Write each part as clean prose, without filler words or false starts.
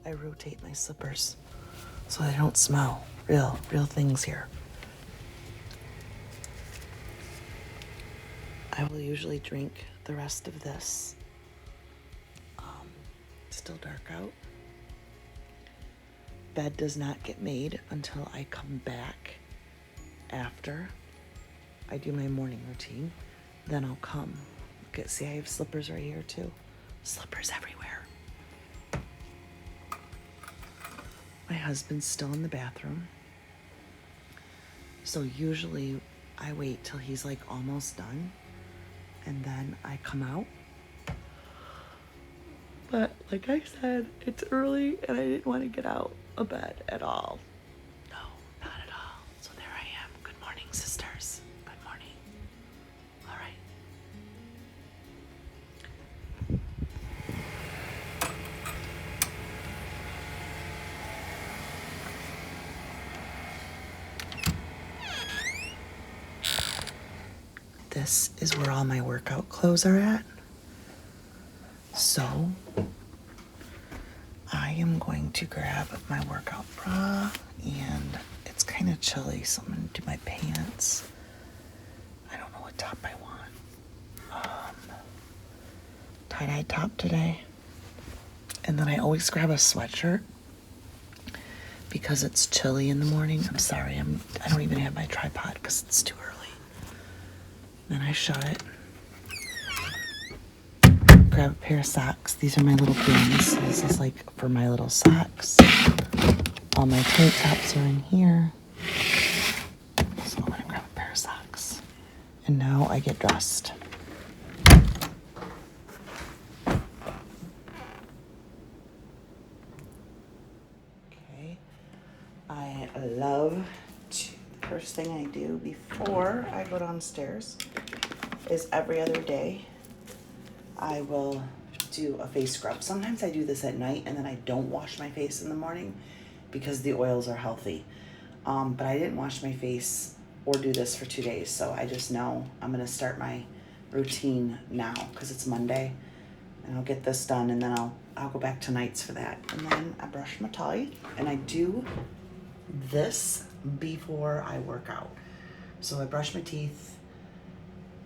I rotate my slippers so they don't smell. Real things here. I will usually drink the rest of this. It's still dark out. Bed does not get made until I come back after I do my morning routine. Then I'll come. Look at, see, I have slippers right here too. Slippers everywhere. My husband's still in the bathroom. So usually I wait till he's like almost done and then I come out. But like I said, it's early and I didn't want to get out of bed at all. No, not at all. So there I am. Good morning, sisters. Good morning. All right. This is where all my workout clothes are at. So I am going to grab my workout bra, and it's kind of chilly, so I'm going to do my pants. I don't know what top I want. Tie-dye top today. And then I always grab a sweatshirt because it's chilly in the morning. I'm sorry, I don't even have my tripod because it's too early. Then I shut it. Grab a pair of socks. These are my little bins. This is like for my little socks. All my tank tops are in here. So I'm gonna grab a pair of socks. And now I get dressed. Okay. I love to, the first thing I do before I go downstairs is every other day I will do a face scrub. Sometimes I do this at night and then I don't wash my face in the morning because the oils are healthy. But I didn't wash my face or do this for 2 days, so I just know I'm gonna start my routine now because it's Monday, and I'll get this done, and then I'll go back to nights for that. And then I brush my teeth, and I do this before I work out. So I brush my teeth,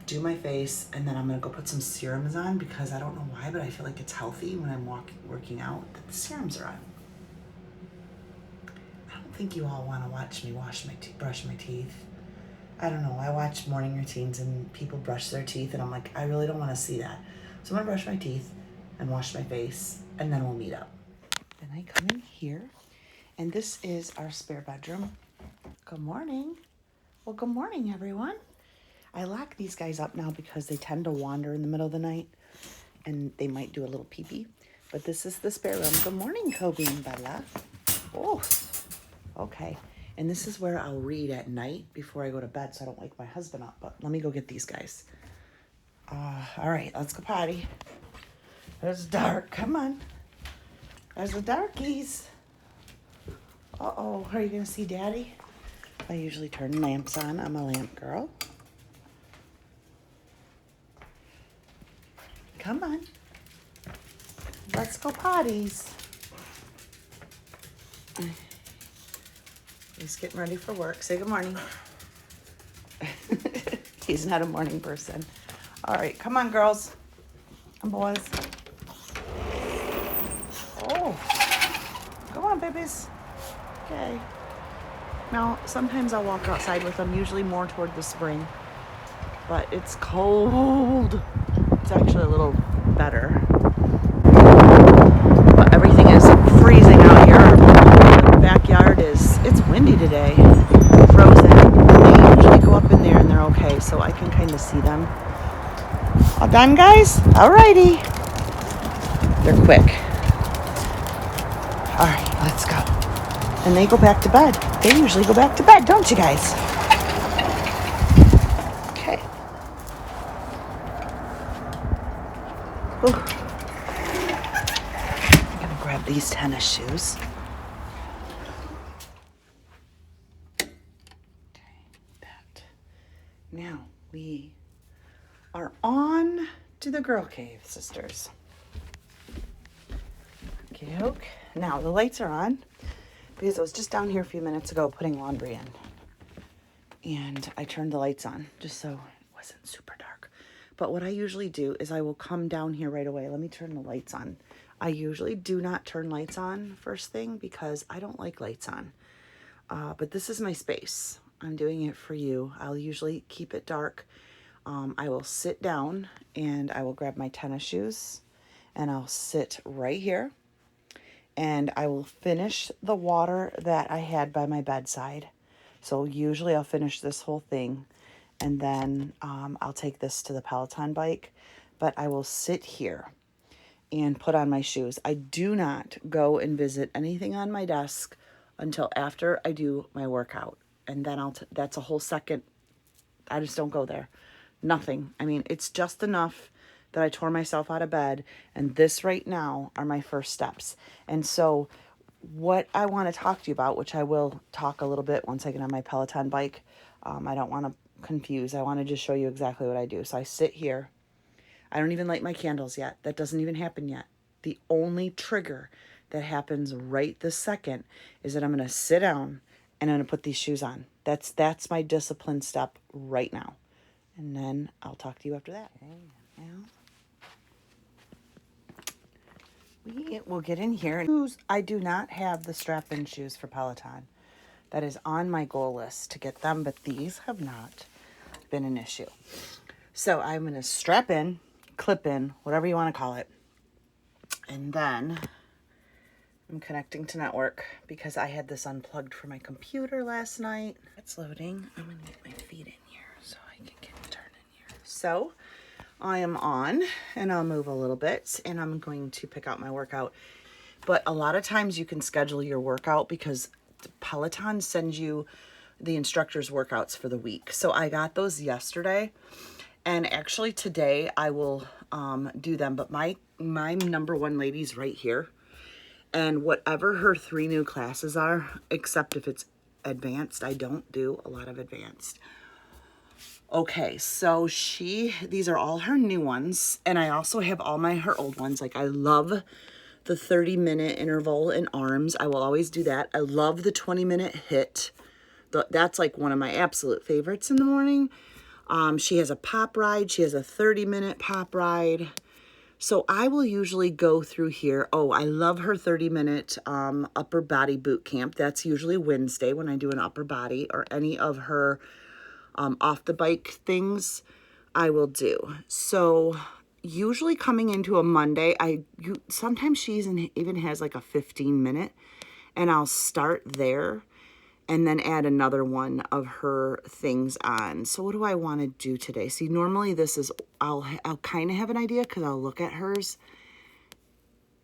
do my face, and then I'm gonna go put some serums on because I don't know why, but I feel like it's healthy when I'm working out that the serums are on. I don't think you all want to watch me brush my teeth. I don't know. I watch morning routines and people brush their teeth, and I'm like, I really don't want to see that. So I'm gonna brush my teeth and wash my face, and then we'll meet up. Then I come in here, and this is our spare bedroom. Good morning. Well, good morning, everyone. I lock these guys up now because they tend to wander in the middle of the night and they might do a little pee-pee. But this is the spare room. Good morning, Kobe and Bella. Oh, okay. And this is where I'll read at night before I go to bed so I don't wake my husband up. But let me go get these guys. All right, let's go potty. It's dark. Come on. There's the darkies. Uh-oh, are you going to see Daddy? I usually turn lamps on. I'm a lamp girl. Come on. Let's go potties. He's getting ready for work. Say good morning. He's not a morning person. All right, come on, girls and boys. Oh, come on, babies. Okay. Now, sometimes I'll walk outside with them, usually more toward the spring. But it's cold. It's actually a little better. But everything is freezing out here. The backyard it's windy today. Frozen. They usually go up in there and they're okay, so I can kind of see them. All done, guys? Alrighty. They're quick. Alright, let's go. And they go back to bed. They usually go back to bed, don't you guys? Okay. Ooh. I'm gonna grab these tennis shoes. Okay, that. Now we are on to the girl cave, sisters. Okay, Yoke. Now the lights are on because I was just down here a few minutes ago putting laundry in. And I turned the lights on just so it wasn't super dark. But what I usually do is I will come down here right away. Let me turn the lights on. I usually do not turn lights on first thing because I don't like lights on. But this is my space. I'm doing it for you. I'll usually keep it dark. I will sit down and I will grab my tennis shoes and I'll sit right here and I will finish the water that I had by my bedside. So usually I'll finish this whole thing and then I'll take this to the Peloton bike, but I will sit here and put on my shoes. I do not go and visit anything on my desk until after I do my workout. And then that's a whole second. I just don't go there. Nothing. I mean, it's just enough that I tore myself out of bed. And this right now are my first steps. And so what I want to talk to you about, which I will talk a little bit once I get on my Peloton bike. I don't want to confuse. I want to just show you exactly what I do. So I sit here. I don't even light my candles yet. That doesn't even happen yet. The only trigger that happens right this second is that I'm going to sit down and I'm going to put these shoes on. That's my discipline step right now. And then I'll talk to you after that. Okay, now we will get in here. I do not have the strap-in shoes for Peloton. That is on my goal list to get them, but these have not been an issue. So I'm going to strap in, clip in, whatever you want to call it. And then I'm connecting to network because I had this unplugged for my computer last night. It's loading. I'm going to get my feet in here so I can get turned in here. So I am on and I'll move a little bit and I'm going to pick out my workout. But a lot of times you can schedule your workout because Peloton sends you the instructor's workouts for the week. So I got those yesterday and actually today I will do them. But my number one lady's right here. And whatever her 3 new classes are, except if it's advanced, I don't do a lot of advanced. Okay, so these are all her new ones. And I also have all her old ones. Like I love the 30-minute interval in arms. I will always do that. I love the 20-minute hit. That's like one of my absolute favorites in the morning. She has a pop ride. She has a 30-minute pop ride. So I will usually go through here. Oh, I love her 30-minute upper body boot camp. That's usually Wednesday when I do an upper body or any of her off the bike things I will do. So usually coming into a Monday, sometimes she even has like a 15-minute and I'll start there and then add another one of her things on. So what do I want to do today? See, normally this is, I'll kind of have an idea because I'll look at hers.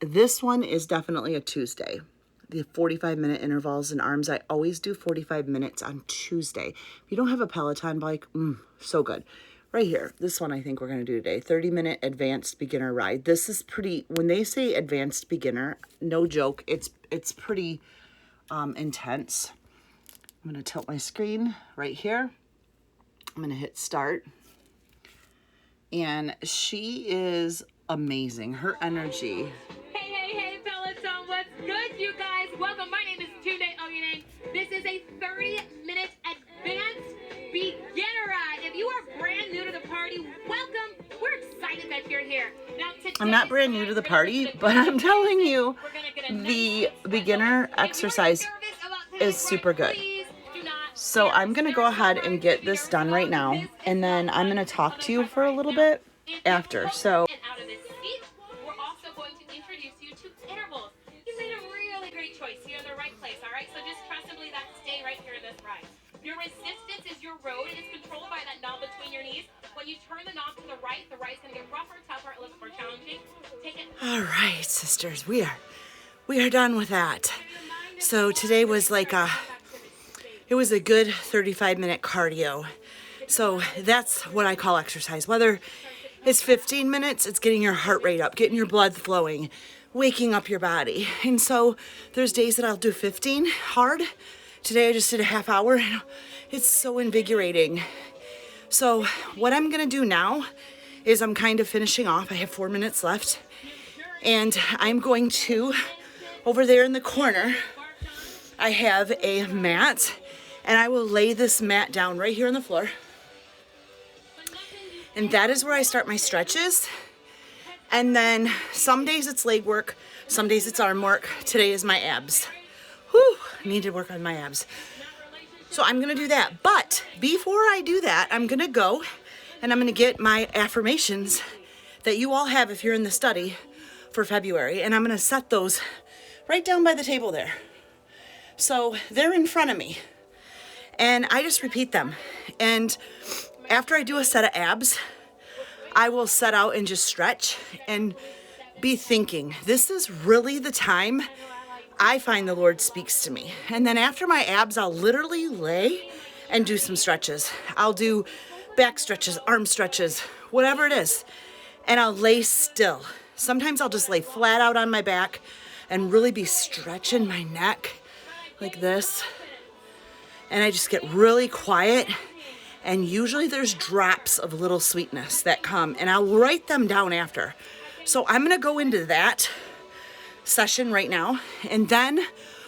This one is definitely a Tuesday. The 45-minute intervals in arms, I always do 45 minutes on Tuesday. If you don't have a Peloton bike, so good. Right here, this one I think we're going to do today. 30-minute advanced beginner ride. This is pretty, when they say advanced beginner, no joke, it's pretty intense. I'm going to tilt my screen right here. I'm going to hit start. And she is amazing. Her energy. Hey, Peloton. What's good, you guys? Welcome. My name is Tunde Oyene. This is a 30-minute advanced beginner ride. If you are brand new to the party, welcome. We're excited that you're here. Now, I'm not brand new to the party, but I'm telling you, the beginner exercise is super good. So I'm going to go ahead and get this done right now, and then I'm going to talk to you for a little bit after. So we're also going to introduce you to intervals. You made a really great choice. You're in the right place, all right? So just trust and believe that. Stay right here in this ride. Your resistance is your road. It is controlled by that knob between your knees. When you turn the knob to the right is going to get rougher, tougher, a little more challenging. Take it. All right, sisters, we are done with that. So today was like it was a good 35-minute cardio. So that's what I call exercise. Whether it's 15 minutes, it's getting your heart rate up, getting your blood flowing, waking up your body. And so there's days that I'll do 15 hard. Today I just did a half hour. It's so invigorating. So what I'm gonna do now is I'm kind of finishing off. I have 4 minutes left. And I'm going to over there in the corner, I have a mat, and I will lay this mat down right here on the floor. And that is where I start my stretches. And then some days it's leg work, some days it's arm work. Today is my abs. Whew, need to work on my abs. So I'm gonna do that. But before I do that, I'm gonna go and I'm gonna get my affirmations that you all have if you're in the study for February. And I'm gonna set those right down by the table there. So they're in front of me. And I just repeat them. And after I do a set of abs, I will set out and just stretch and be thinking, this is really the time I find the Lord speaks to me. And then after my abs, I'll literally lay and do some stretches. I'll do back stretches, arm stretches, whatever it is. And I'll lay still. Sometimes I'll just lay flat out on my back and really be stretching my neck like this. And I just get really quiet. And usually there's drops of little sweetness that come, and I'll write them down after. So I'm gonna go into that session right now, and then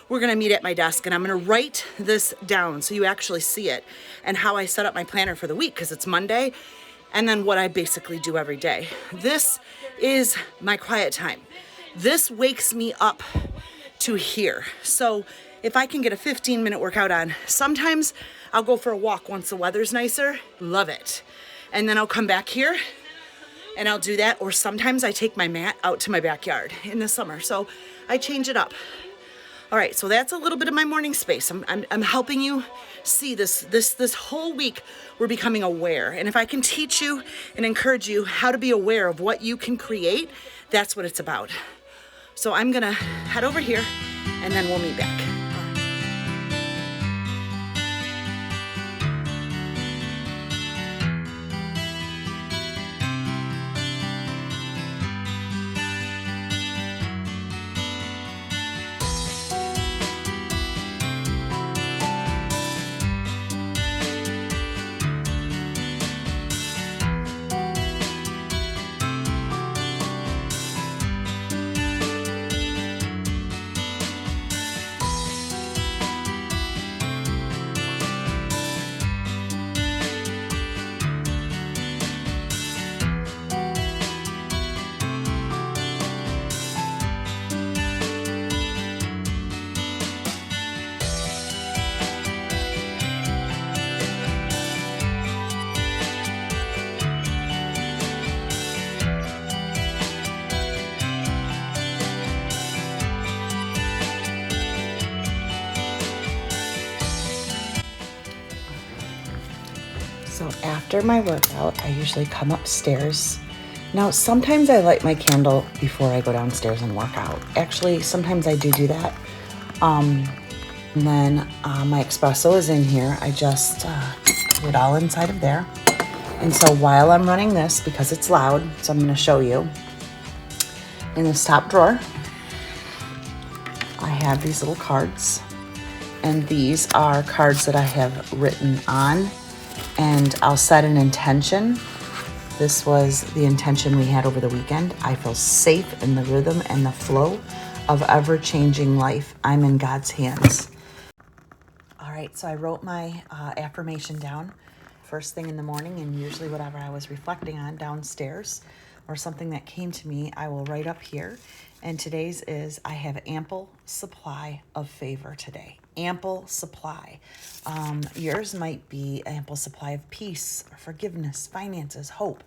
we're gonna meet at my desk, and I'm gonna write this down so you actually see it and how I set up my planner for the week, because it's Monday, and then what I basically do every day. This is my quiet time. This wakes me up to here. So if I can get a 15-minute workout on, sometimes I'll go for a walk once the weather's nicer. Love it. And then I'll come back here and I'll do that. Or sometimes I take my mat out to my backyard in the summer. So I change it up. All right, so that's a little bit of my morning space. I'm helping you see this whole week. We're becoming aware. And if I can teach you and encourage you how to be aware of what you can create, that's what it's about. So I'm gonna head over here and then we'll meet back. So after my workout, I usually come upstairs. Now, sometimes I light my candle before I go downstairs and work out. Actually, sometimes I do that. And then my espresso is in here. I just put it all inside of there. And so while I'm running this, because it's loud, so I'm going to show you, in this top drawer, I have these little cards. And these are cards that I have written on. And I'll set an intention. This was the intention we had over the weekend. I feel safe in the rhythm and the flow of ever-changing life. I'm in God's hands. All right, so I wrote my affirmation down first thing in the morning, and usually whatever I was reflecting on downstairs or something that came to me, I will write up here. And today's is, I have ample supply of favor today. Ample supply. Yours might be ample supply of peace, forgiveness, finances, hope.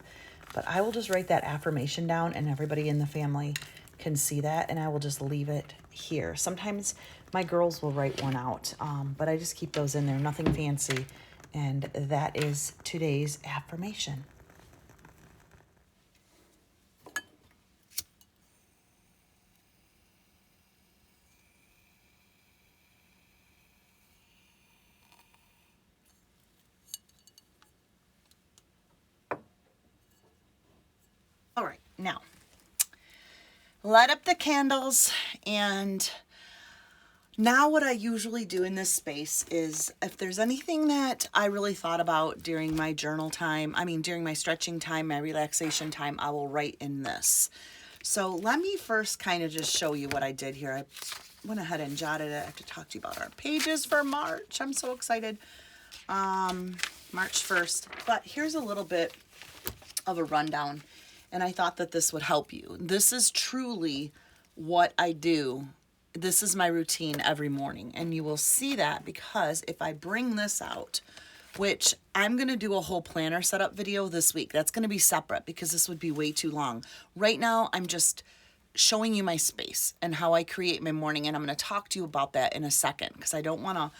But I will just write that affirmation down, and everybody in the family can see that, and I will just leave it here. Sometimes my girls will write one out, but I just keep those in there, nothing fancy. And that is today's affirmation. All right, now light up the candles. And now what I usually do in this space is, if there's anything that I really thought about during my journal time, during my stretching time, my relaxation time, I will write in this. So let me first kind of just show you what I did here. I went ahead and jotted it. I have to talk to you about our pages for March. I'm so excited. March 1st. But here's a little bit of a rundown, and I thought that this would help you. This is truly what I do. This is my routine every morning, and you will see that because if I bring this out, which I'm going to do a whole planner setup video this week. That's going to be separate because this would be way too long. Right now, I'm just showing you my space and how I create my morning, and I'm going to talk to you about that in a second because I don't want to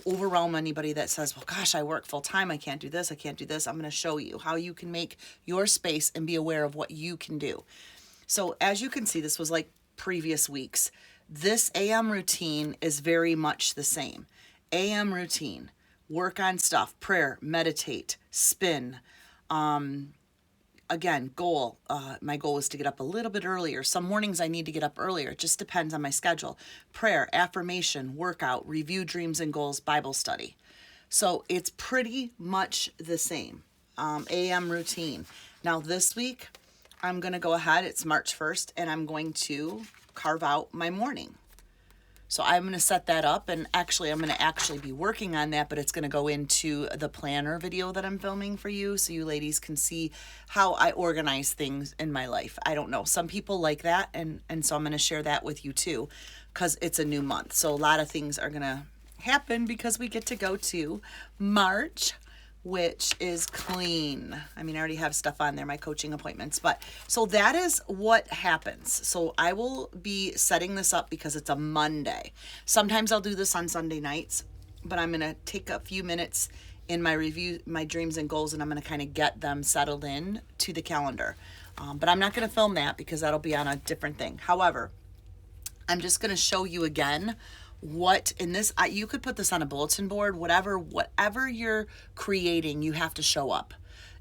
overwhelm anybody that says, well, gosh, I work full time. I can't do this. I can't do this. I'm going to show you how you can make your space and be aware of what you can do. So as you can see, this was like previous weeks. This AM routine is very much the same. AM routine. Work on stuff, prayer, meditate, spin. Again, goal. My goal is to get up a little bit earlier. Some mornings I need to get up earlier. It just depends on my schedule. Prayer, affirmation, workout, review dreams and goals, Bible study. So it's pretty much the same. AM routine. Now this week, I'm going to go ahead. It's March 1st, and I'm going to carve out my morning. So I'm going to set that up, and actually I'm going to actually be working on that, but it's going to go into the planner video that I'm filming for you so you ladies can see how I organize things in my life. I don't know. Some people like that, and so I'm going to share that with you too because it's a new month. So a lot of things are going to happen because we get to go to March, which is clean. I mean, I already have stuff on there, my coaching appointments, but so that is what happens. So I will be setting this up because it's a Monday. Sometimes I'll do this on Sunday nights, but I'm going to take a few minutes in my review, my dreams and goals, and I'm going to kind of get them settled in to the calendar. But I'm not going to film that because that'll be on a different thing. However, I'm just going to show you again what in this, you could put this on a bulletin board, whatever you're creating, you have to show up.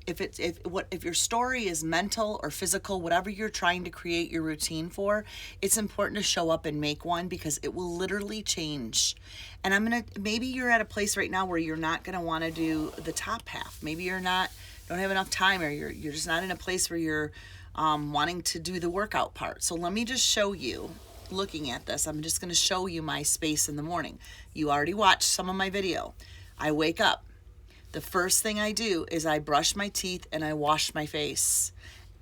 If your story is mental or physical, whatever you're trying to create your routine for, it's important to show up and make one because it will literally change. And maybe you're at a place right now where you're not going to want to do the top half. Maybe don't have enough time, or you're just not in a place where you're wanting to do the workout part. So let me just show you. Looking at this, I'm just going to show you my space in the morning. You already watched some of my video. I wake up. The first thing I do is I brush my teeth and I wash my face,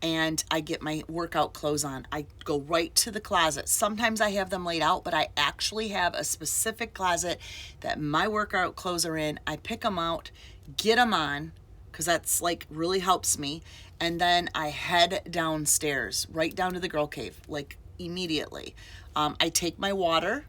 and I get my workout clothes on. I go right to the closet. Sometimes I have them laid out, but I actually have a specific closet that my workout clothes are in. I pick them out, get them on, because that's like really helps me. And then I head downstairs, right down to the girl cave, like immediately. I take my water,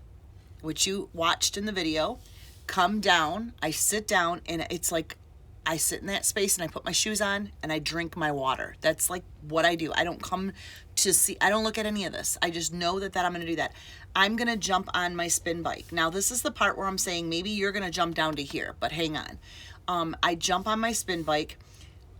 which you watched in the video, come down, I sit down, and it's like I sit in that space and I put my shoes on and I drink my water. That's like what I do. I don't come to see, I don't look at any of this. I just know that I'm going to do that. I'm going to jump on my spin bike. Now this is the part where I'm saying maybe you're going to jump down to here, but hang on. I jump on my spin bike.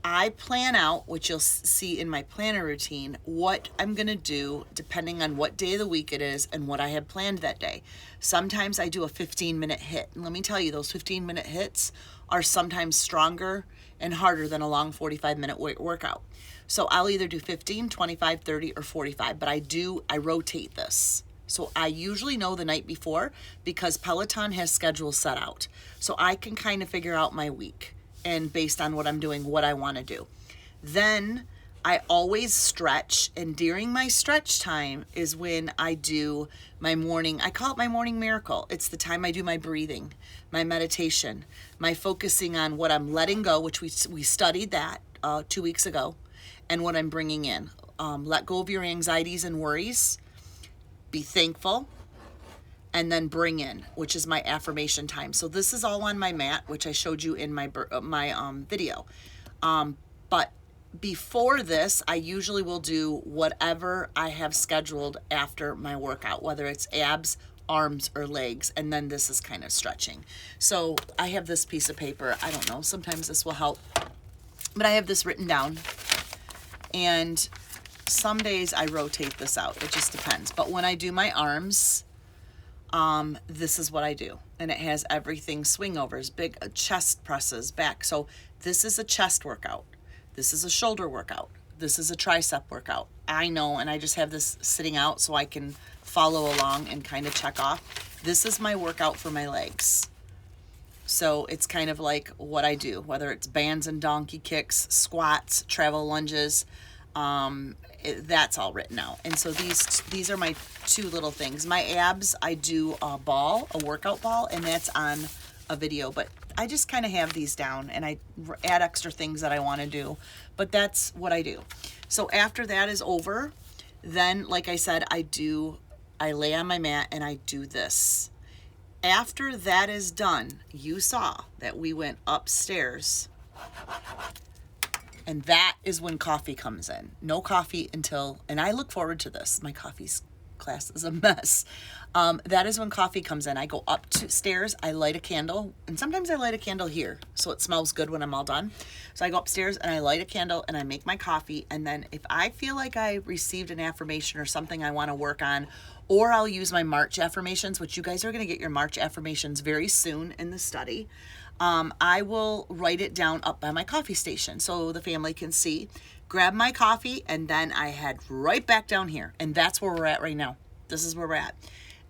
I plan out, which you'll see in my planner routine, what I'm going to do depending on what day of the week it is and what I have planned that day. Sometimes I do a 15-minute hit. And let me tell you, those 15-minute hits are sometimes stronger and harder than a long 45-minute workout. So I'll either do 15, 25, 30, or 45, but I rotate this. So I usually know the night before because Peloton has schedules set out. So I can kind of figure out my week. And based on what I'm doing, what I want to do. Then I always stretch, and during my stretch time is when I do my morning, I call it my morning miracle. It's the time I do my breathing, my meditation, my focusing on what I'm letting go, which we studied that 2 weeks ago, and what I'm bringing in. Let go of your anxieties and worries, be thankful, and then bring in, which is my affirmation time. So this is all on my mat, which I showed you in my video. But before this, I usually will do whatever I have scheduled after my workout, whether it's abs, arms, or legs, and then this is kind of stretching. So I have this piece of paper. I don't know, sometimes this will help, but I have this written down, and some days I rotate this out. It just depends. But when I do my arms, this is what I do, and it has everything: swing overs, big chest presses, back. So this is a chest workout. This is a shoulder workout. This is a tricep workout. I know, and I just have this sitting out so I can follow along and kind of check off. This is my workout for my legs. So it's kind of like what I do, whether it's bands and donkey kicks, squats, travel lunges, that's all written out. And so these are my two little things. My abs, I do a workout ball, and that's on a video, but I just kind of have these down, and I add extra things that I want to do, but that's what I do. So after that is over, then, like I said, I lay on my mat and I do this. After that is done, you saw that we went upstairs, and that is when coffee comes in. No coffee until, and I look forward to this. My coffee's class is a mess. That is when coffee comes in. I go upstairs, I light a candle, and sometimes I light a candle here so it smells good when I'm all done. So I go upstairs and I light a candle and I make my coffee, and then if I feel like I received an affirmation or something I want to work on, or I'll use my March affirmations, which you guys are going to get your March affirmations very soon in the study. I will write it down up by my coffee station so the family can see, grab my coffee, and then I head right back down here. And that's where we're at right now. This is where we're at.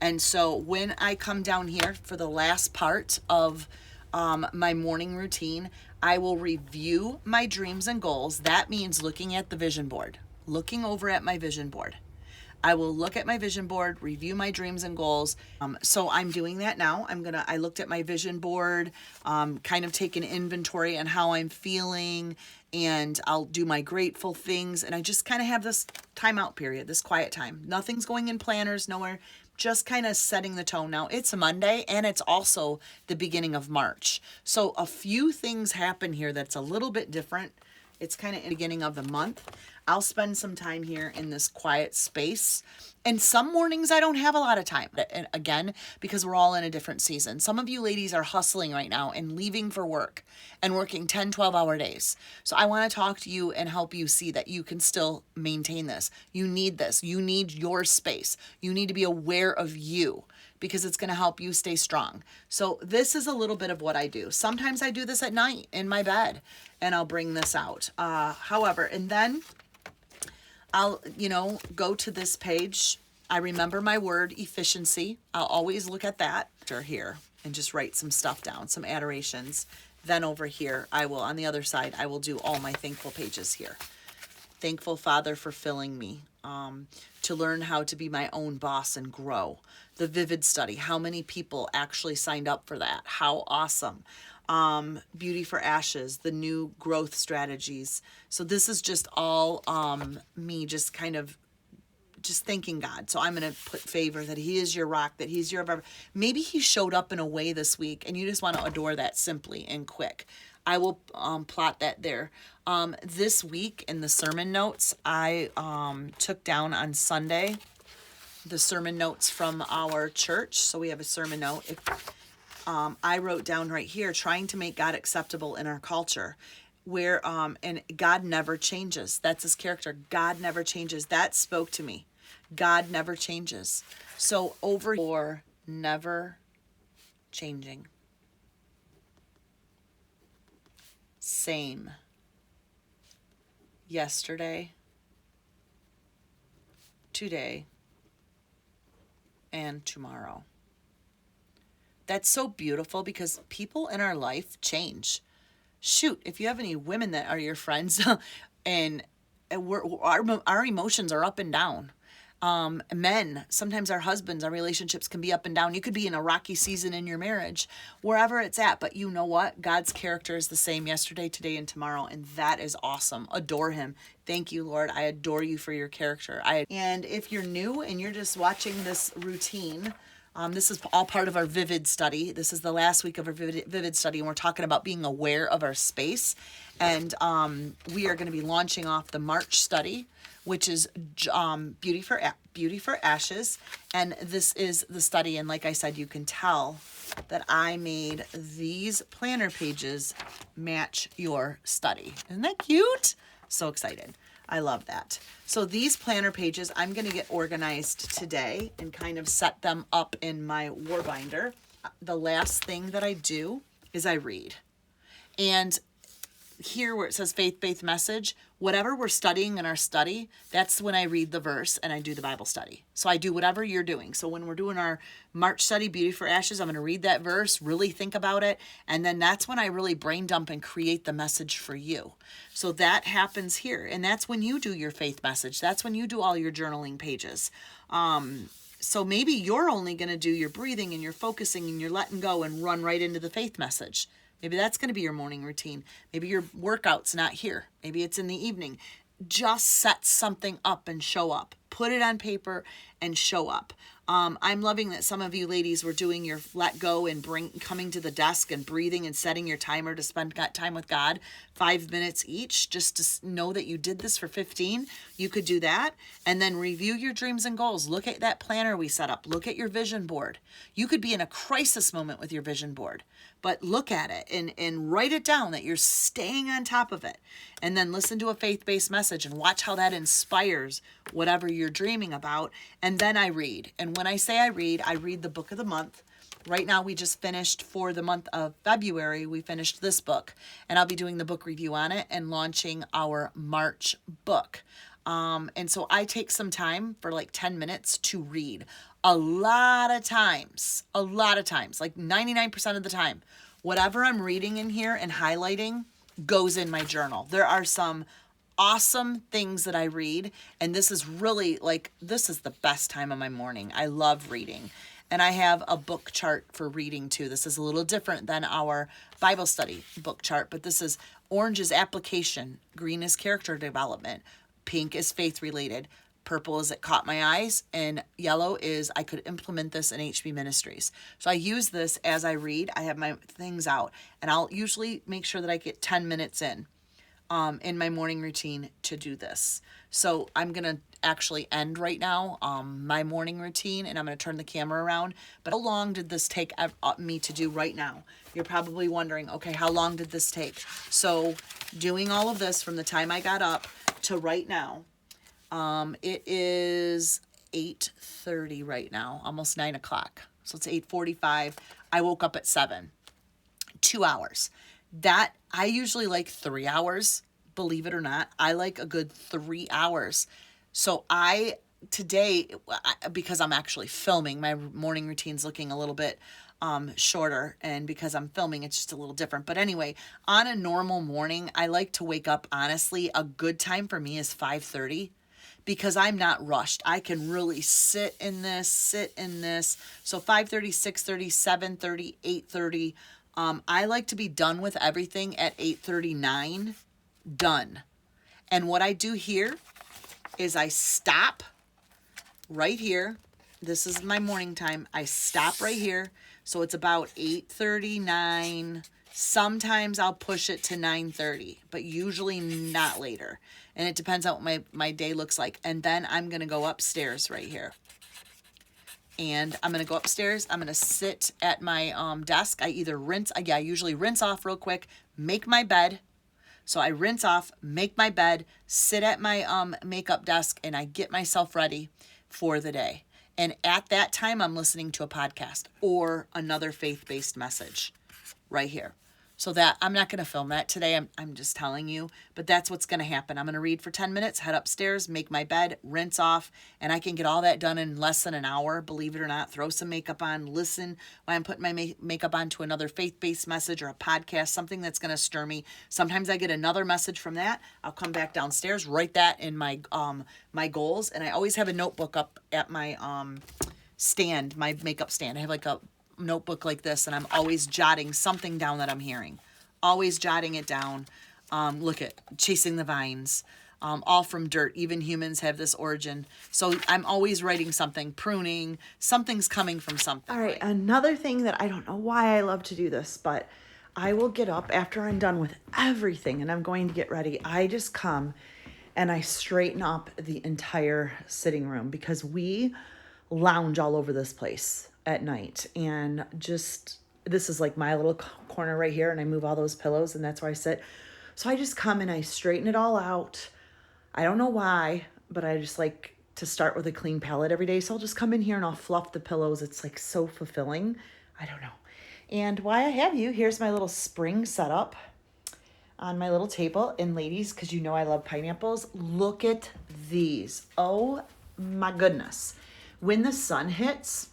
And so when I come down here for the last part of my morning routine, I will review my dreams and goals. That means looking at the vision board, looking over at my vision board. I will look at my vision board, review my dreams and goals. So I'm doing that now. I looked at my vision board, kind of take an inventory on how I'm feeling, and I'll do my grateful things. And I just kind of have this timeout period, this quiet time. Nothing's going in planners, nowhere, just kind of setting the tone. Now it's a Monday, and it's also the beginning of March. So a few things happen here that's a little bit different. It's kind of in the beginning of the month. I'll spend some time here in this quiet space. And some mornings I don't have a lot of time. And again, because we're all in a different season. Some of you ladies are hustling right now and leaving for work and working 10, 12-hour days. So I want to talk to you and help you see that you can still maintain this. You need this. You need your space. You need to be aware of you, because it's going to help you stay strong. So this is a little bit of what I do. Sometimes I do this at night in my bed, and I'll bring this out. However, and then I'll, go to this page. I remember my word, efficiency. I'll always look at that here and just write some stuff down, some adorations. Then over here, on the other side, I will do all my thankful pages here. Thankful, Father, for filling me, to learn how to be my own boss and grow. The Vivid study, how many people actually signed up for that? How awesome. Beauty for Ashes, the new growth strategies. So this is just all me just kind of just thanking God. So I'm going to put favor, that he is your rock, that he's your, maybe he showed up in a way this week and you just want to adore that simply and quick. I will plot that there. This week in the sermon notes, I took down on Sunday the sermon notes from our church. So we have a sermon note. I wrote down right here, trying to make God acceptable in our culture, where and God never changes. That's his character. God never changes. That spoke to me. God never changes. So over or never changing. Same. Yesterday, today, and tomorrow. That's so beautiful, because people in our life change. Shoot, if you have any women that are your friends and our emotions are up and down. Men, sometimes our husbands, our relationships can be up and down. You could be in a rocky season in your marriage, wherever it's at. But you know what? God's character is the same yesterday, today, and tomorrow. And that is awesome. Adore him. Thank you, Lord. I adore you for your character. And if you're new and you're just watching this routine, this is all part of our Vivid study. This is the last week of our Vivid study, and we're talking about being aware of our space. And we are going to be launching off the March study, which is Beauty for Ashes. And this is the study. And like I said, you can tell that I made these planner pages match your study. Isn't that cute? So excited. I love that. So these planner pages, I'm going to get organized today and kind of set them up in my war binder. The last thing that I do is I read. And here where it says faith-based message, whatever we're studying in our study, that's when I read the verse and I do the Bible study. So I do whatever you're doing. So when we're doing our March study, Beauty for Ashes, I'm going to read that verse, really think about it. And then that's when I really brain dump and create the message for you. So that happens here. And that's when you do your faith message. That's when you do all your journaling pages. So maybe you're only going to do your breathing and your focusing and your letting go and run right into the faith message. Maybe that's going to be your morning routine. Maybe your workout's not here. Maybe it's in the evening. Just set something up and show up. Put it on paper and show up. I'm loving that some of you ladies were doing your let go and coming to the desk and breathing and setting your timer to spend time with God, 5 minutes each, just to know that you did this for 15. You could do that and then review your dreams and goals. Look at that planner we set up. Look at your vision board. You could be in a crisis moment with your vision board, but look at it and write it down that you're staying on top of it. And then listen to a faith-based message and watch how that inspires whatever you're dreaming about. And then I read. And when I say I read the book of the month. Right now, we just finished for the month of February, we finished this book. And I'll be doing the book review on it and launching our March book. And so I take some time for like 10 minutes to read. A lot of times, like 99% of the time, whatever I'm reading in here and highlighting goes in my journal. There are some awesome things that I read, and this is really this is the best time of my morning. I love reading. And I have a book chart for reading too. This is a little different than our Bible study book chart, but this is orange is application, green is character development, pink is faith related, purple is it caught my eyes, and yellow is I could implement this in HB Ministries. So I use this as I read. I have my things out, and I'll usually make sure that I get 10 minutes in my morning routine to do this. So I'm going to actually end right now my morning routine, and I'm going to turn the camera around. But how long did this take me to do right now? You're probably wondering, okay, how long did this take? So doing all of this from the time I got up to right now, it is 8:30 right now, almost 9 o'clock. So it's 8:45. I woke up at 7, 2 hours. That I usually like 3 hours, believe it or not. I like a good 3 hours. So today, because I'm actually filming, my morning routine's looking a little bit shorter, and because I'm filming, it's just a little different. But anyway, on a normal morning, I like to wake up, honestly, a good time for me is 5:30. Because I'm not rushed. I can really sit in this. So 5:30, 6:30, 7:30, 8:30. I like to be done with everything at 8:39, done. And what I do here is I stop right here. This is my morning time. I stop right here. So it's about 8:39. Sometimes I'll push it to 9:30, but usually not later. And it depends on what my day looks like. And then I'm going to go upstairs right here. And I'm going to go upstairs. I'm going to sit at my desk. I usually rinse off real quick, make my bed. So I rinse off, make my bed, sit at my makeup desk, and I get myself ready for the day. And at that time, I'm listening to a podcast or another faith-based message right here. So that I'm not going to film that today. I'm just telling you, but that's what's going to happen. I'm going to read for 10 minutes, head upstairs, make my bed, rinse off, and I can get all that done in less than an hour, believe it or not. Throw some makeup on, listen while I'm putting my makeup on to another faith-based message or a podcast, something that's going to stir me. Sometimes I get another message from that. I'll come back downstairs, write that in my goals, and I always have a notebook up at my stand, my makeup stand. I have like a notebook like this, and I'm always jotting something down that I'm hearing, always jotting it down. Look at Chasing the Vines, all from dirt. Even humans have this origin. So I'm always writing something, pruning, something's coming from something. All right, another thing that I don't know why I love to do this, but I will get up after I'm done with everything and I'm going to get ready. I just come and I straighten up the entire sitting room because we lounge all over this place at night, and just this is like my little corner right here, and I move all those pillows and that's where I sit. So I just come and I straighten it all out. I don't know why, but I just like to start with a clean palette every day. So I'll just come in here and I'll fluff the pillows. It's like so fulfilling. I don't know. And why I have you, here's my little spring setup. on my little table. And ladies, because you know I love pineapples, look at these. Oh my goodness. When the sun hits,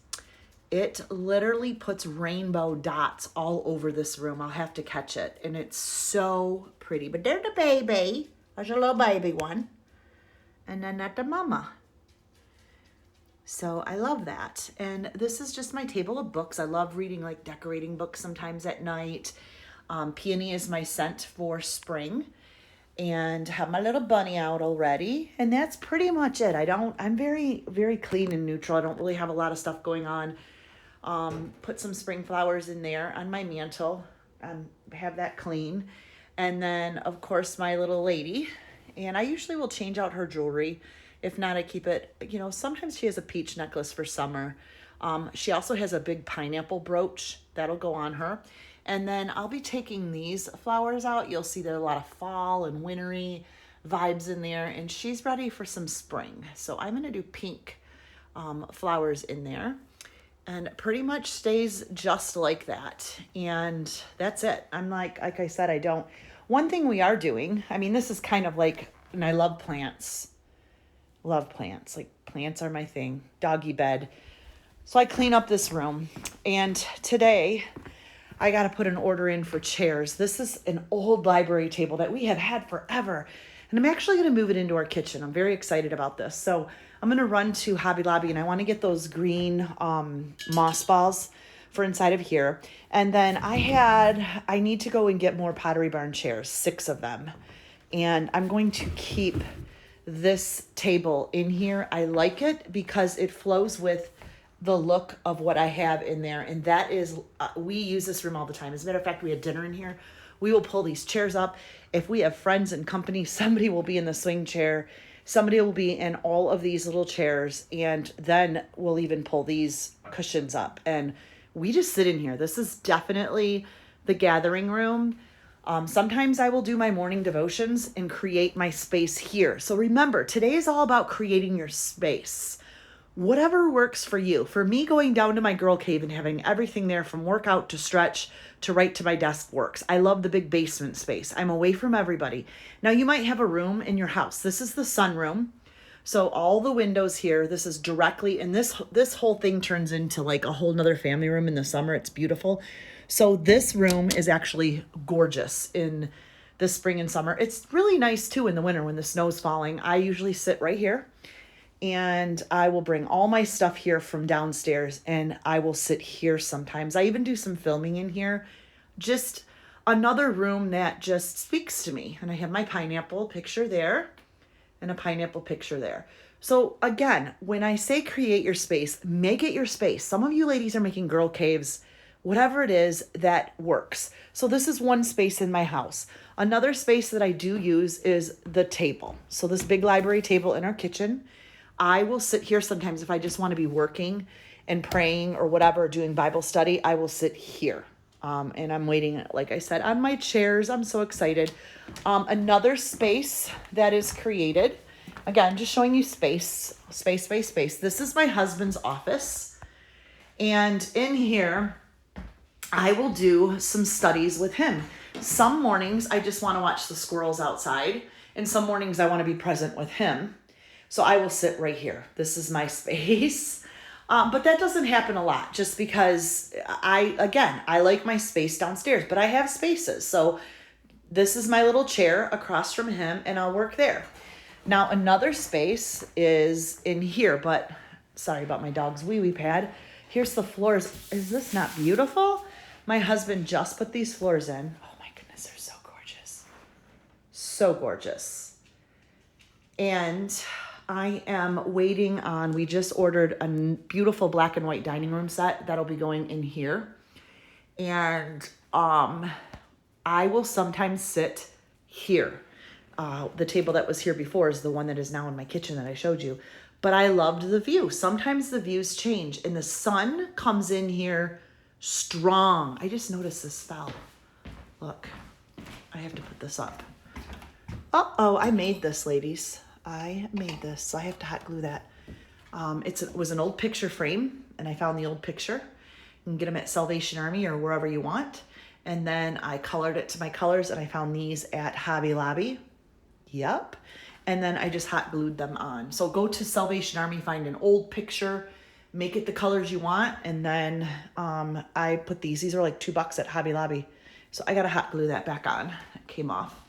it literally puts rainbow dots all over this room. I'll have to catch it. And it's so pretty. But there's the baby. There's a little baby one. And then that's the mama. So I love that. And this is just my table of books. I love reading, like decorating books sometimes at night. Peony is my scent for spring. And have my little bunny out already. And that's pretty much it. I'm very, very clean and neutral. I don't really have a lot of stuff going on. Put some spring flowers in there on my mantle. Have that clean. And then, of course, my little lady. And I usually will change out her jewelry. If not, I keep it, sometimes she has a peach necklace for summer. She also has a big pineapple brooch. That'll go on her. And then I'll be taking these flowers out. You'll see there are a lot of fall and wintry vibes in there. And she's ready for some spring. So I'm going to do pink flowers in there. And pretty much stays just like that. And that's it. I'm like I said, one thing we are doing, this is kind of like, and I love plants. Love plants. Like plants are my thing. Doggy bed. So I clean up this room. And today I got to put an order in for chairs. This is an old library table that we have had forever. And I'm actually going to move it into our kitchen. I'm very excited about this. So I'm going to run to Hobby Lobby and I want to get those green moss balls for inside of here. And then I need to go and get more Pottery Barn chairs, 6 of them. And I'm going to keep this table in here. I like it because it flows with the look of what I have in there. And that is, we use this room all the time. As a matter of fact, we had dinner in here. We will pull these chairs up. If we have friends and company, somebody will be in the swing chair. Somebody will be in all of these little chairs. And then we'll even pull these cushions up. And we just sit in here. This is definitely the gathering room. Sometimes I will do my morning devotions and create my space here. So remember, today is all about creating your space. Whatever works for you. For me, going down to my girl cave and having everything there from workout to stretch to right to my desk works. I love the big basement space. I'm away from everybody. Now you might have a room in your house. This is the sunroom. So all the windows here, this is directly, and this whole thing turns into like a whole nother family room in the summer. It's beautiful. So this room is actually gorgeous in the spring and summer. It's really nice too in the winter when the snow's falling. I usually sit right here. And I will bring all my stuff here from downstairs and I will sit here sometimes. I even do some filming in here. Just another room that just speaks to me. And I have my pineapple picture there and a pineapple picture there. So again, when I say create your space, make it your space. Some of you ladies are making girl caves, whatever it is that works. So this is one space in my house. Another space that I do use is the table. So this big library table in our kitchen. I will sit here sometimes if I just want to be working and praying or whatever, doing Bible study, I will sit here. And I'm waiting, like I said, on my chairs. I'm so excited. Another space that is created, again, just showing you space. This is my husband's office. And in here, I will do some studies with him. Some mornings, I just want to watch the squirrels outside. And some mornings, I want to be present with him. So I will sit right here. This is my space. But that doesn't happen a lot just because I like my space downstairs, but I have spaces. So this is my little chair across from him and I'll work there. Now another space is in here, but sorry about my dog's wee-wee pad. Here's the floors. Is this not beautiful? My husband just put these floors in. Oh my goodness, they're so gorgeous. So gorgeous. And I am waiting on, we just ordered a beautiful black and white dining room set that'll be going in here. And I will sometimes sit here. The table that was here before is the one that is now in my kitchen that I showed you. But I loved the view. Sometimes the views change and the sun comes in here strong. I just noticed this fell. Look, I have to put this up. Uh-oh, I made this, ladies. I made this, so I have to hot glue that. It was an old picture frame, and I found the old picture. You can get them at Salvation Army or wherever you want. And then I colored it to my colors, and I found these at Hobby Lobby. Yep. And then I just hot glued them on. So go to Salvation Army, find an old picture, make it the colors you want. And then I put these are like $2 at Hobby Lobby. So I got to hot glue that back on. It came off.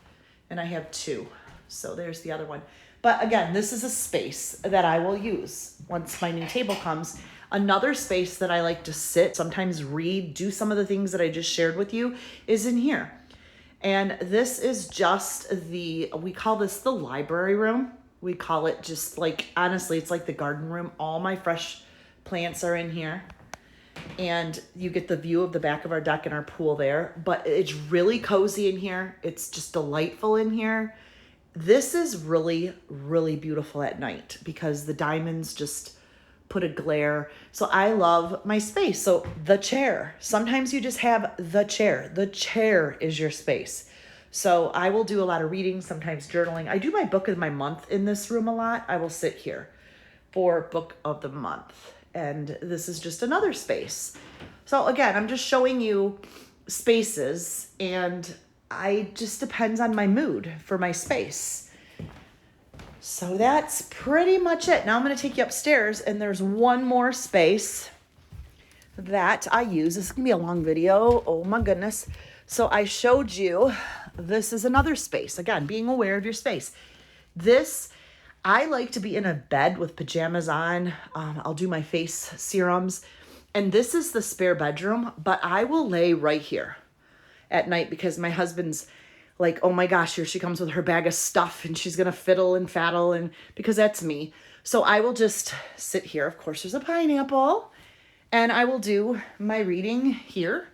And I have 2. So there's the other one. But again, this is a space that I will use once my new table comes. Another space that I like to sit, sometimes read, do some of the things that I just shared with you is in here. And this is just we call this the library room. We call it just like, honestly, it's like the garden room. All my fresh plants are in here. And you get the view of the back of our deck and our pool there. But it's really cozy in here. It's just delightful in here. This is really, really beautiful at night because the diamonds just put a glare. So I love my space. So the chair. Sometimes you just have the chair. The chair is your space. So I will do a lot of reading, sometimes journaling. I do my book of my month in this room a lot. I will sit here for book of the month. And this is just another space. So again, I'm just showing you spaces, and I just depends on my mood for my space. So that's pretty much it. Now I'm going to take you upstairs, and there's one more space that I use. This is going to be a long video. Oh my goodness. So I showed you, this is another space. Again, being aware of your space. This, I like to be in a bed with pajamas on. I'll do my face serums. And this is the spare bedroom, but I will lay right here at night because my husband's like, oh my gosh, here she comes with her bag of stuff and she's going to fiddle and faddle, and because that's me. So I will just sit here. Of course, there's a pineapple, and I will do my reading here.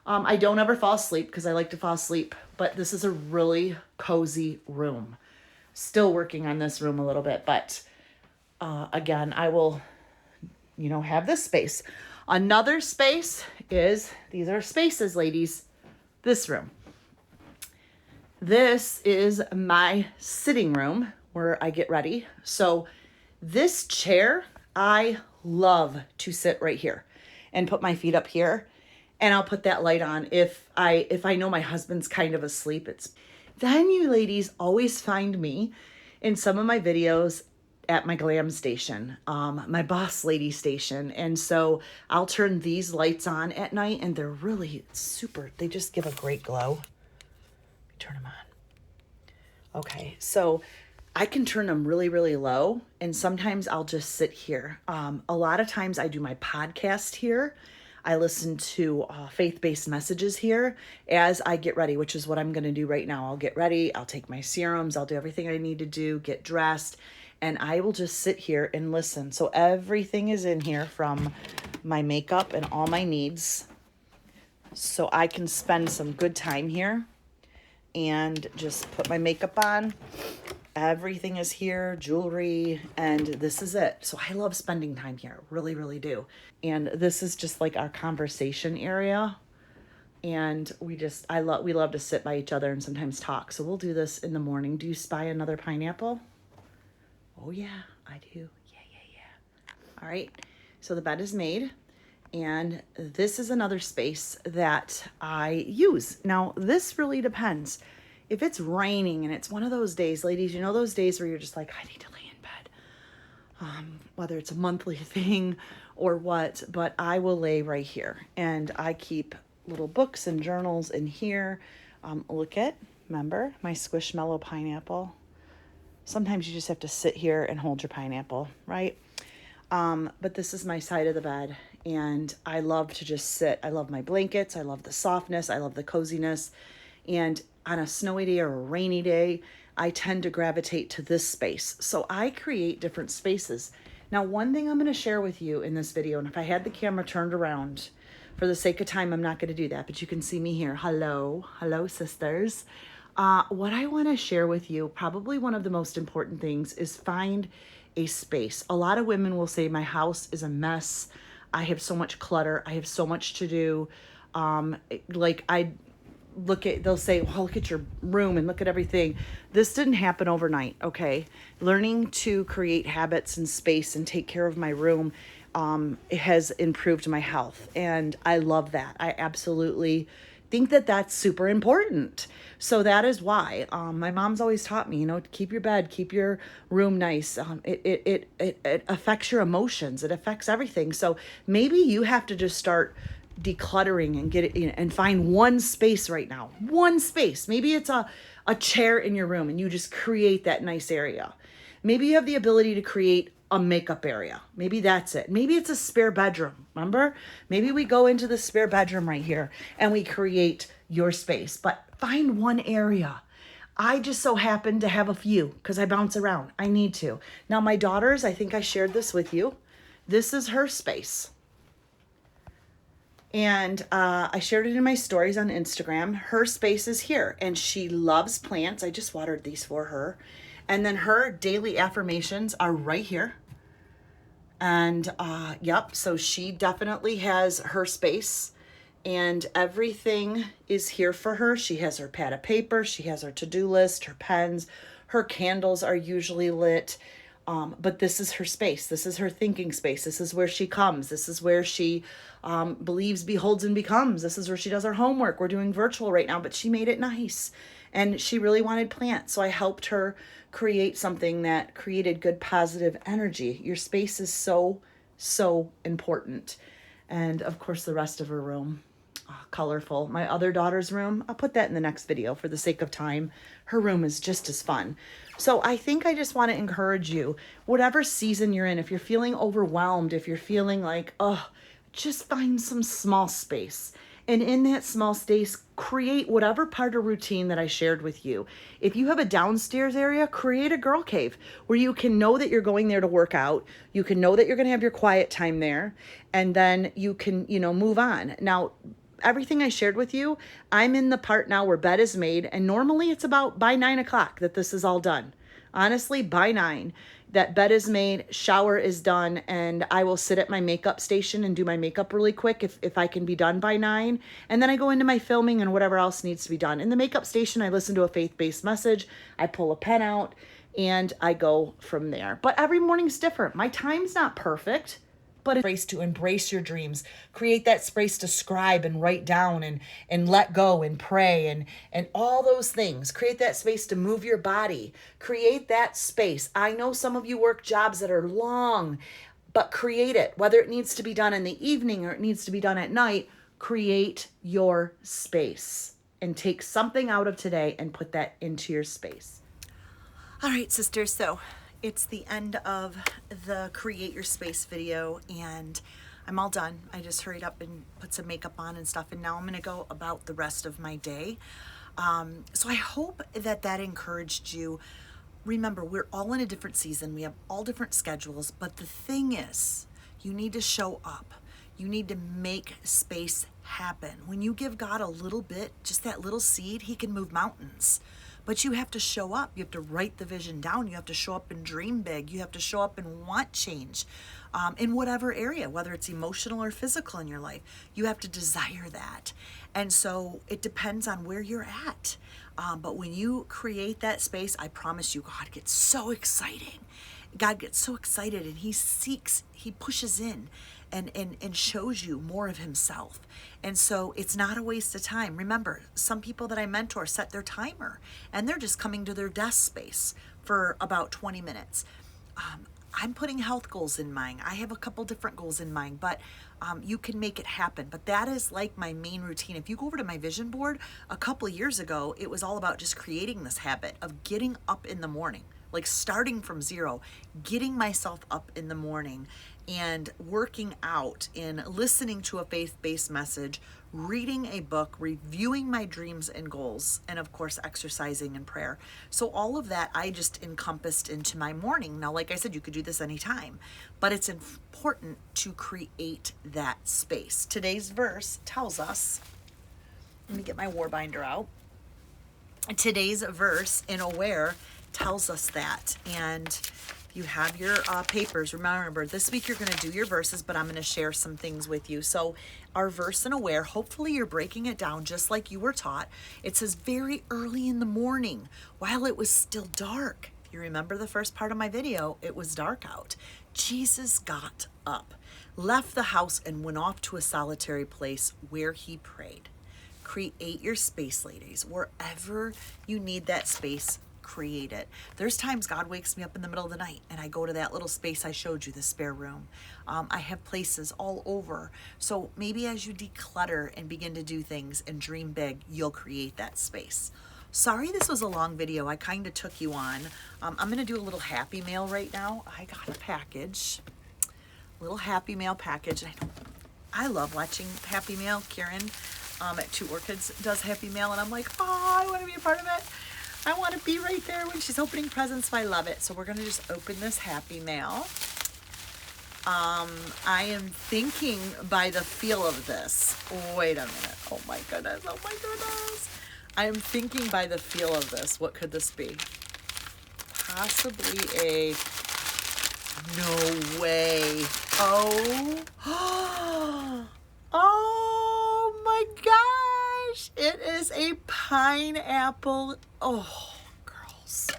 I don't ever fall asleep because I like to fall asleep, but this is a really cozy room. Still working on this room a little bit, but again, I will, have this space. Another space is, these are spaces, ladies, this room. This is my sitting room where I get ready. So this chair, I love to sit right here and put my feet up here, and I'll put that light on if I know my husband's kind of asleep. Then you ladies always find me in some of my videos at my glam station, my boss lady station. And so I'll turn these lights on at night, and they're really super, they just give a great glow. Let me turn them on. Okay, so I can turn them really, really low, and sometimes I'll just sit here. A lot of times I do my podcast here. I listen to faith-based messages here as I get ready, which is what I'm going to do right now. I'll get ready. I'll take my serums. I'll do everything I need to do, get dressed, and I will just sit here and listen. So everything is in here from my makeup and all my needs. So I can spend some good time here and just put my makeup on. Everything is here, jewelry, and this is it. So I love spending time here, really, really do. And this is just like our conversation area. And we love to sit by each other and sometimes talk. So we'll do this in the morning. Do you spy another pineapple? Oh yeah, I do. Yeah. All right, so the bed is made. And this is another space that I use. Now, this really depends. If it's raining and it's one of those days, ladies, those days where you're just like, I need to lay in bed, whether it's a monthly thing or what, but I will lay right here. And I keep little books and journals in here. Remember my Squishmallow pineapple? Sometimes you just have to sit here and hold your pineapple, right? But this is my side of the bed, and I love to just sit. I love my blankets. I love the softness. I love the coziness. And on a snowy day or a rainy day, I tend to gravitate to this space. So I create different spaces. Now, one thing I'm going to share with you in this video, and if I had the camera turned around, for the sake of time, I'm not going to do that, but you can see me here. Hello, sisters. What I want to share with you, probably one of the most important things, is find a space. A lot of women will say, my house is a mess. I have so much clutter. I have so much to do. They'll say, well, look at your room and look at everything. This didn't happen overnight, okay? Learning to create habits and space and take care of my room it has improved my health, and I love that. I absolutely think that that's super important. So that is why my mom's always taught me, keep your bed, keep your room nice. It affects your emotions. It affects everything. So maybe you have to just start decluttering and get it, and find one space right now. One space. Maybe it's a chair in your room and you just create that nice area. Maybe you have the ability to create a makeup area. Maybe that's it. Maybe it's a spare bedroom. Remember? Maybe we go into the spare bedroom right here and we create your space. But find one area. I just so happen to have a few because I bounce around. I need to. Now my daughter's, I think I shared this with you. This is her space. And I shared it in my stories on Instagram. Her space is here and she loves plants. I just watered these for her. And then her daily affirmations are right here. And yep, so she definitely has her space and everything is here for her. She has her pad of paper, she has her to-do list, her pens, her candles are usually lit. But this is her space. This is her thinking space. This is where she comes. This is where she believes, beholds, and becomes. This is where she does her homework. We're doing virtual right now, but she made it nice. And she really wanted plants. So I helped her create something that created good, positive energy. Your space is so, so important. And of course, the rest of her room, colorful. My other daughter's room, I'll put that in the next video for the sake of time. Her room is just as fun. So I think I just want to encourage you, whatever season you're in, if you're feeling overwhelmed, if you're feeling like, just find some small space. And in that small space, create whatever part of routine that I shared with you. If you have a downstairs area, create a girl cave where you can know that you're going there to work out. You can know that you're going to have your quiet time there. And then you can, move on. Now, everything I shared with you, I'm in the part now where bed is made. And normally it's about by 9 o'clock that this is all done. Honestly, by 9. That bed is made, shower is done, and I will sit at my makeup station and do my makeup really quick if I can be done by 9. And then I go into my filming and whatever else needs to be done. In the makeup station, I listen to a faith-based message, I pull a pen out, and I go from there. But every morning's different. My time's not perfect, but it's to embrace your dreams. Create that space to scribe and write down and let go and pray and all those things. Create that space to move your body. Create that space. I know some of you work jobs that are long, but create it. Whether it needs to be done in the evening or it needs to be done at night, create your space and take something out of today and put that into your space. All right, sisters, so it's the end of the Create Your Space video and I'm all done. I just hurried up and put some makeup on and stuff, and now I'm going to go about the rest of my day. So I hope that encouraged you. Remember, we're all in a different season. We have all different schedules, but the thing is, you need to show up. You need to make space happen. When you give God a little bit, just that little seed, he can move mountains. But you have to show up. You have to write the vision down. You have to show up and dream big. You have to show up and want change in whatever area, whether it's emotional or physical in your life. You have to desire that. And so it depends on where you're at. But when you create that space, I promise you, God gets so exciting. God gets so excited and he pushes in and shows you more of himself. And so it's not a waste of time. Remember, some people that I mentor set their timer and they're just coming to their desk space for about 20 minutes. I'm putting health goals in mind. I have a couple different goals in mind, but you can make it happen. But that is like my main routine. If you go over to my vision board, a couple of years ago, it was all about just creating this habit of getting up in the morning, like starting from zero, getting myself up in the morning and working out and listening to a faith-based message, reading a book, reviewing my dreams and goals, and of course, exercising and prayer. So all of that I just encompassed into my morning. Now, like I said, you could do this anytime, but it's important to create that space. Today's verse tells us, let me get my war binder out. Today's verse in Aware tells us that. And you have your papers. Remember, this week you're going to do your verses, but I'm going to share some things with you. So our verse in Aware, hopefully you're breaking it down just like you were taught. It says, very early in the morning, while it was still dark. If you remember the first part of my video, it was dark out. Jesus got up, left the house, and went off to a solitary place where he prayed. create your space, ladies. Wherever you need that space, create it. There's times God wakes me up in the middle of the night and I go to that little space I showed you, the spare room. I have places all over. So maybe as you declutter and begin to do things and dream big, you'll create that space. Sorry this was a long video. I kind of took you on. I'm going to do a little Happy Mail right now. I got a package, little Happy Mail package. I love watching Happy Mail. Karen at Two Orchids does Happy Mail, and I'm like, oh, I want to be a part of it. I want to be right there when she's opening presents. So I love it. So we're going to just open this Happy Mail. I am thinking by the feel of this. Wait a minute. Oh my goodness. Oh my goodness. I am thinking by the feel of this. What could this be? Possibly a... No way. Oh. Oh my gosh. It is a pineapple. Oh, girls.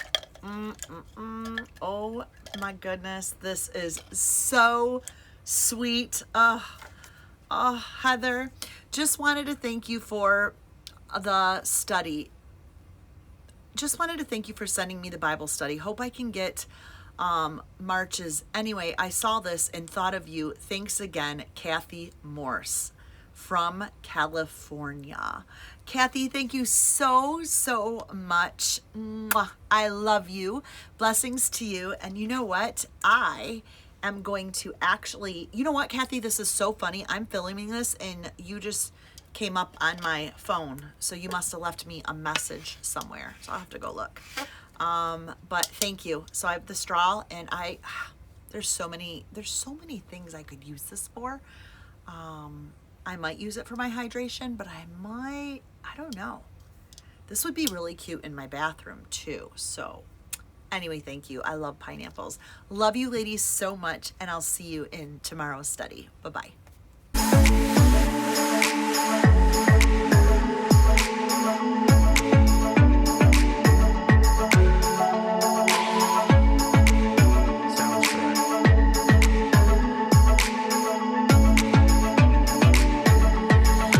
Oh my goodness. This is so sweet. Heather, just wanted to thank you for the study. Just wanted to thank you for sending me the Bible study. Hope I can get March's. Anyway, I saw this and thought of you. Thanks again, Kathy Morse from California. Kathy, thank you so much. Mwah. I love you. Blessings to you. And you know what? I am going to actually, you know what, Kathy, this is so funny. I'm filming this and you just came up on my phone. So you must have left me a message somewhere. So I'll have to go look. But thank you. So I have the straw and there's so many things I could use this for. I might use it for my hydration, but I don't know. This would be really cute in my bathroom too. So anyway, thank you. I love pineapples. Love you ladies so much. And I'll see you in tomorrow's study. Bye-bye.